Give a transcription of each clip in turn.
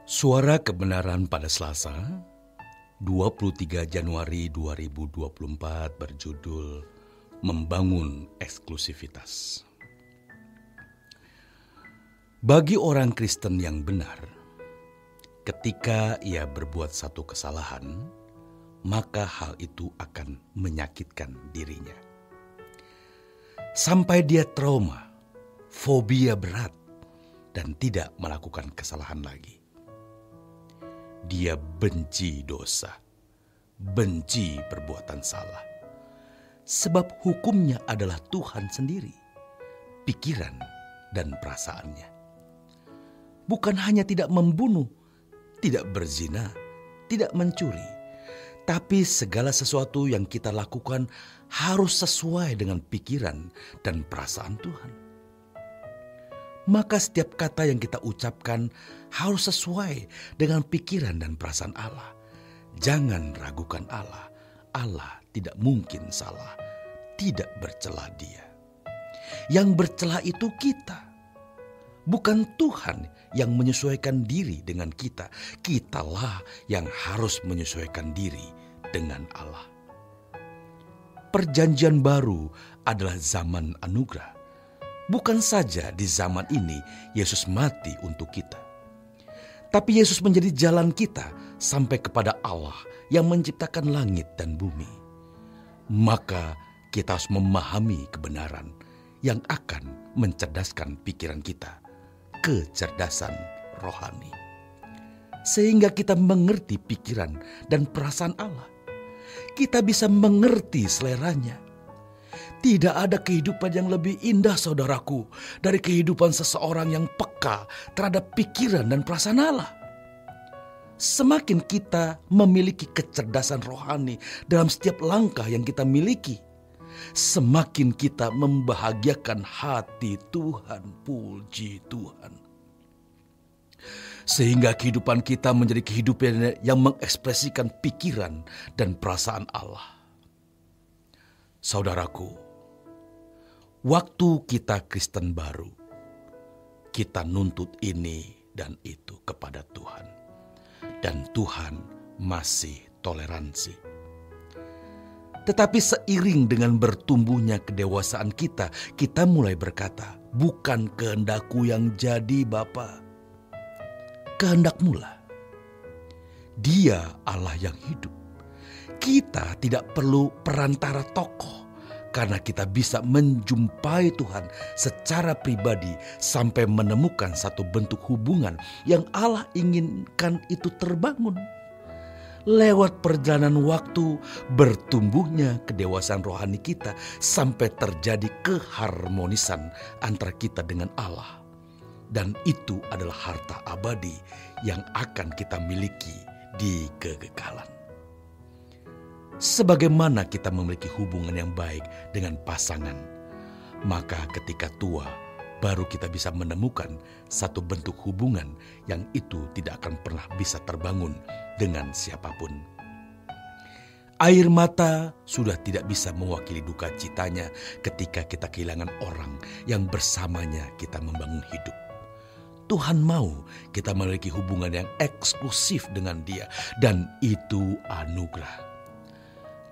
Suara Kebenaran pada Selasa, 23 Januari 2024 berjudul Membangun Eksklusivitas. Bagi orang Kristen yang benar, ketika ia berbuat satu kesalahan, maka hal itu akan menyakitkan dirinya. Sampai dia trauma, fobia berat, dan tidak melakukan kesalahan lagi. Dia benci dosa, benci perbuatan salah. Sebab hukumnya adalah Tuhan sendiri, pikiran dan perasaannya. Bukan hanya tidak membunuh, tidak berzina, tidak mencuri, tapi segala sesuatu yang kita lakukan harus sesuai dengan pikiran dan perasaan Tuhan. Maka setiap kata yang kita ucapkan harus sesuai dengan pikiran dan perasaan Allah. Jangan ragukan Allah. Allah tidak mungkin salah, tidak bercela Dia. Yang bercela itu kita. Bukan Tuhan yang menyesuaikan diri dengan kita. Kitalah yang harus menyesuaikan diri dengan Allah. Perjanjian baru adalah zaman anugerah. Bukan saja di zaman ini Yesus mati untuk kita, tapi Yesus menjadi jalan kita sampai kepada Allah yang menciptakan langit dan bumi. Maka kita harus memahami kebenaran yang akan mencerdaskan pikiran kita, kecerdasan rohani. Sehingga kita mengerti pikiran dan perasaan Allah. Kita bisa mengerti seleranya. Tidak ada kehidupan yang lebih indah, saudaraku, dari kehidupan seseorang yang peka terhadap pikiran dan perasaan Allah. Semakin kita memiliki kecerdasan rohani dalam setiap langkah yang kita miliki, semakin kita membahagiakan hati Tuhan, puji Tuhan. Sehingga kehidupan kita menjadi kehidupan yang mengekspresikan pikiran dan perasaan Allah. Saudaraku, waktu kita Kristen baru, kita nuntut ini dan itu kepada Tuhan. Dan Tuhan masih toleransi. Tetapi seiring dengan bertumbuhnya kedewasaan kita, kita mulai berkata, bukan kehendakku yang jadi Bapa, kehendak-Mulah. Dia Allah yang hidup. Kita tidak perlu perantara tokoh, karena kita bisa menjumpai Tuhan secara pribadi sampai menemukan satu bentuk hubungan yang Allah inginkan itu terbangun. Lewat perjalanan waktu, bertumbuhnya kedewasaan rohani kita sampai terjadi keharmonisan antara kita dengan Allah. Dan itu adalah harta abadi yang akan kita miliki di kekekalan. Sebagaimana kita memiliki hubungan yang baik dengan pasangan, maka ketika tua baru kita bisa menemukan satu bentuk hubungan yang itu tidak akan pernah bisa terbangun dengan siapapun. Air mata sudah tidak bisa mewakili duka citanya ketika kita kehilangan orang yang bersamanya kita membangun hidup. Tuhan mau kita memiliki hubungan yang eksklusif dengan Dia, dan itu anugerah.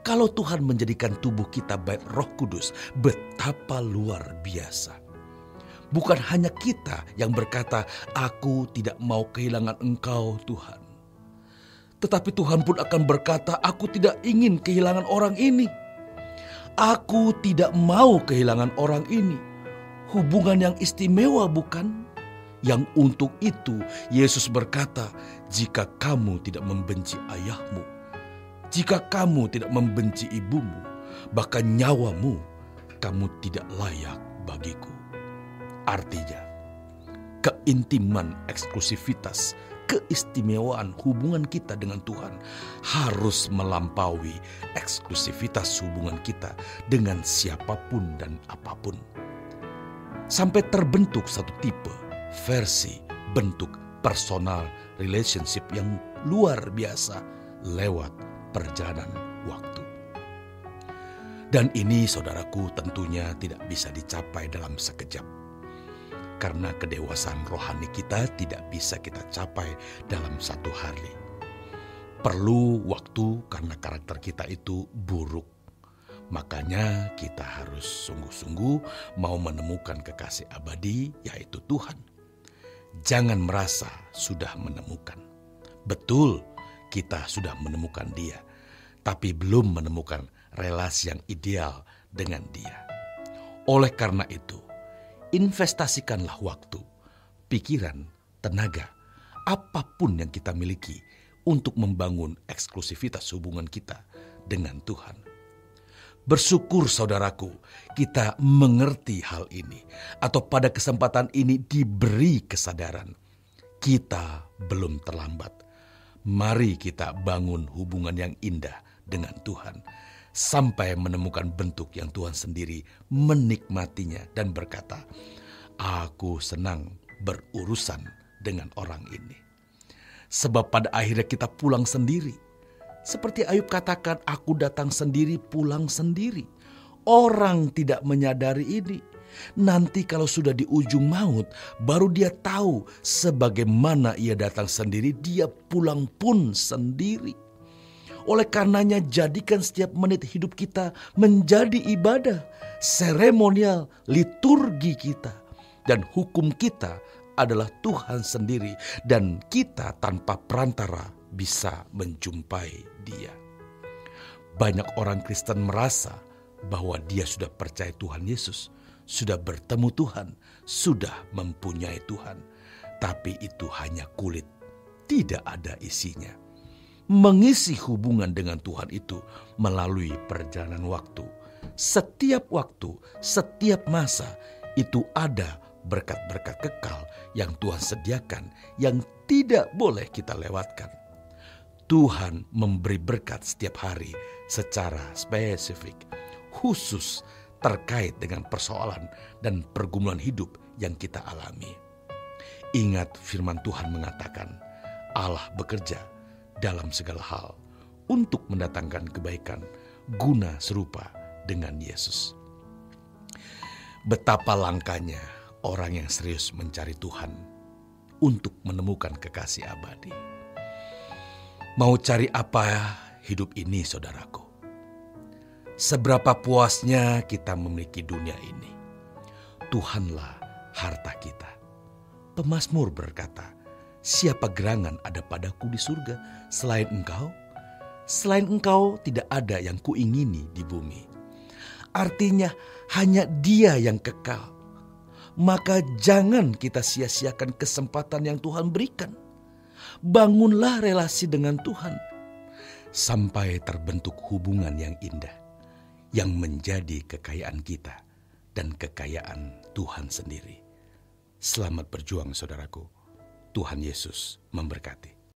Kalau Tuhan menjadikan tubuh kita bait Roh Kudus, betapa luar biasa. Bukan hanya kita yang berkata, aku tidak mau kehilangan Engkau Tuhan. Tetapi Tuhan pun akan berkata, aku tidak ingin kehilangan orang ini. Aku tidak mau kehilangan orang ini. Hubungan yang istimewa bukan? Yang untuk itu Yesus berkata, jika kamu tidak membenci ayahmu, jika kamu tidak membenci ibumu, bahkan nyawamu, kamu tidak layak bagiku. Artinya, keintiman, eksklusivitas, keistimewaan hubungan kita dengan Tuhan harus melampaui eksklusivitas hubungan kita dengan siapapun dan apapun. Sampai terbentuk satu tipe, versi, bentuk personal relationship yang luar biasa lewat perjalanan waktu. Dan ini, saudaraku, tentunya tidak bisa dicapai dalam sekejap. karena kedewasaan rohani kita tidak bisa kita capai dalam satu hari. Perlu waktu karena karakter kita itu buruk. Makanya kita harus sungguh-sungguh mau menemukan kekasih abadi, yaitu Tuhan. Jangan merasa sudah menemukan. Betul, kita sudah menemukan Dia, tapi belum menemukan relasi yang ideal dengan Dia. Oleh karena itu, investasikanlah waktu, pikiran, tenaga, apapun yang kita miliki untuk membangun eksklusivitas hubungan kita dengan Tuhan. Bersyukur saudaraku, kita mengerti hal ini, atau pada kesempatan ini diberi kesadaran. Kita belum terlambat. Mari kita bangun hubungan yang indah dengan Tuhan, sampai menemukan bentuk yang Tuhan sendiri menikmatinya dan berkata, "Aku senang berurusan dengan orang ini." Sebab pada akhirnya kita pulang sendiri. Seperti Ayub katakan, "Aku datang sendiri, pulang sendiri." Orang tidak menyadari ini. Nanti kalau sudah di ujung maut, baru dia tahu sebagaimana ia datang sendiri, dia pulang pun sendiri. Oleh karenanya, jadikan setiap menit hidup kita menjadi ibadah, seremonial, liturgi kita. Dan hukum kita adalah Tuhan sendiri, dan kita tanpa perantara bisa menjumpai Dia. Banyak orang Kristen merasa bahwa dia sudah percaya Tuhan Yesus, sudah bertemu Tuhan, sudah mempunyai Tuhan. Tapi itu hanya kulit, tidak ada isinya. Mengisi hubungan dengan Tuhan itu melalui perjalanan waktu. Setiap waktu, setiap masa itu ada berkat-berkat kekal yang Tuhan sediakan yang tidak boleh kita lewatkan. Tuhan memberi berkat setiap hari secara spesifik, khusus terkait dengan persoalan dan pergumulan hidup yang kita alami. Ingat firman Tuhan mengatakan, Allah bekerja dalam segala hal untuk mendatangkan kebaikan guna serupa dengan Yesus. Betapa langkanya orang yang serius mencari Tuhan untuk menemukan kekasih abadi. Mau cari apa hidup ini, saudaraku? Seberapa puasnya kita memiliki dunia ini? Tuhanlah harta kita. Pemazmur berkata, "Siapa gerangan ada padaku di surga selain Engkau? Selain Engkau tidak ada yang kuingini di bumi." Artinya hanya Dia yang kekal. Maka jangan kita sia-siakan kesempatan yang Tuhan berikan. Bangunlah relasi dengan Tuhan sampai terbentuk hubungan yang indah, yang menjadi kekayaan kita dan kekayaan Tuhan sendiri. Selamat berjuang, saudaraku. Tuhan Yesus memberkati.